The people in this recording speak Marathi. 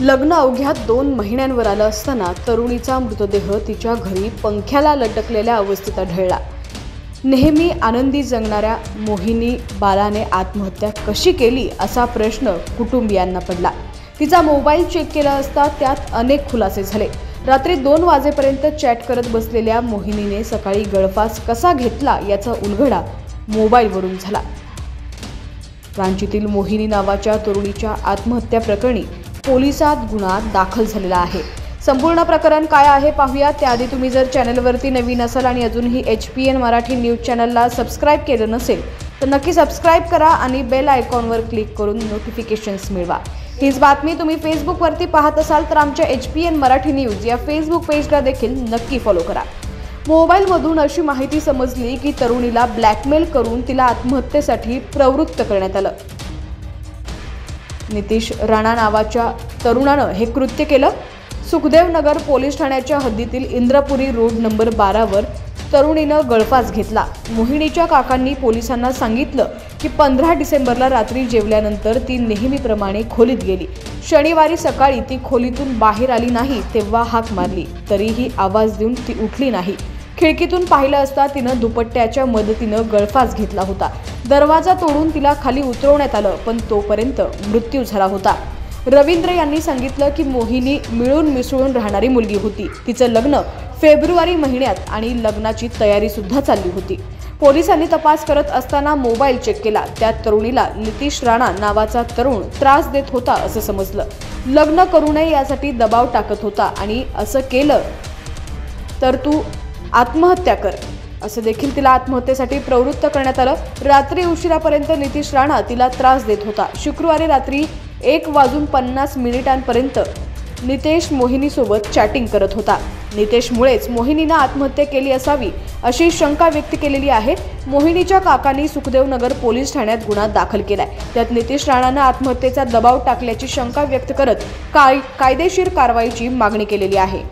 लग्न अवघ्या 2 महिन्यांवर आलं असताना तरुणीचा मृतदेह तिच्या घरी पंख्याला लटकलेल्या अवस्थेत आढळला। नेहमी आनंदी जगणाऱ्या मोहिनी बालाने आत्महत्या कशी केली असा प्रश्न कुटुंबियांना पडला। तिचा मोबाईल चेक केला असता त्यात अनेक खुलासे झाले। रात्री 2 वाजेपर्यंत चॅट करत बसलेल्या मोहिनीने सकाळी गळफास कसा घेतला याचा उलगडा मोबाईलवरून झाला। रांचीतील मोहिनी नावाच्या तरुणीच्या आत्महत्या प्रकरणी पोलिसात गुन्हा दाखल झालेला आहे। संपूर्ण प्रकरण काय आहे पाहूया। त्याआधी तुम्ही जर चॅनलवरती नवीन असाल आणि अजूनही HPN मराठी न्यूज चॅनलला सबस्क्राइब केलं नसेल तर नक्की सबस्क्राइब करा आणि बेल आयकॉनवर क्लिक करून नोटिफिकेशन्स मिळवा। हीच बातमी तुम्ही फेसबुकवरती पाहत असाल तर आमच्या HPN मराठी न्यूज या फेसबुक पेजला देखील नक्की फॉलो करा। मोबाईलमधून अशी माहिती समजली की तरुणीला ब्लॅकमेल करून तिला आत्महत्येसाठी प्रवृत्त करण्यात आलं। नितीश राणा नावाच्या तरुणानं हे कृत्य केलं। सुखदेव नगर पोलीस ठाण्याच्या हद्दीतील इंद्रपुरी रोड नंबर 12 वर तरुणीनं गळफास घेतला। मोहिनीच्या काकांनी पोलिसांना सांगितलं की 15 डिसेंबरला रात्री जेवल्यानंतर ती नेहमीप्रमाणे खोलीत गेली। शनिवारी सकाळी ती खोलीतून बाहेर आली नाही तेव्हा हाक मारली, तरीही आवाज देऊन ती उठली नाही। खिडकीतून पाहिलं असता तिनं दुपट्ट्याच्या मदतीनं गळफास घेतला होता। दरवाजा तोडून तिला खाली उतरवण्यात आलं, पण तोपर्यंत मृत्यू झाला होता। रवींद्र यांनी सांगितलं की मोहिनी मिळून मिसळून राहणारी मुलगी होती। तिचं लग्न फेब्रुवारी महिन्यात आणि लग्नाची तयारी सुद्धा चालली होती। पोलिसांनी तपास करत असताना मोबाईल चेक केला, त्यात तरुणीला नितीश राणा नावाचा तरुण त्रास देत होता असं समजलं। लग्न करू नये यासाठी दबाव टाकत होता आणि असं केलं तर तू आत्महत्या कर असं देखील तिला आत्महत्येसाठी प्रवृत्त करण्यात आलं। रात्री उशिरापर्यंत नितीश राणा तिला त्रास देत होता। शुक्रवारी रात्री 1:50 नितेश मोहिनीसोबत चॅटिंग करत होता। नितेशमुळेच मोहिनीनं आत्महत्या केली असावी अशी शंका व्यक्त केलेली आहे। मोहिनीच्या काकांनी सुखदेवनगर पोलीस ठाण्यात गुन्हा दाखल केलाय। त्यात नितीश राणानं आत्महत्येचा दबाव टाकल्याची शंका व्यक्त करत कायदेशीर कारवाईची मागणी केलेली आहे।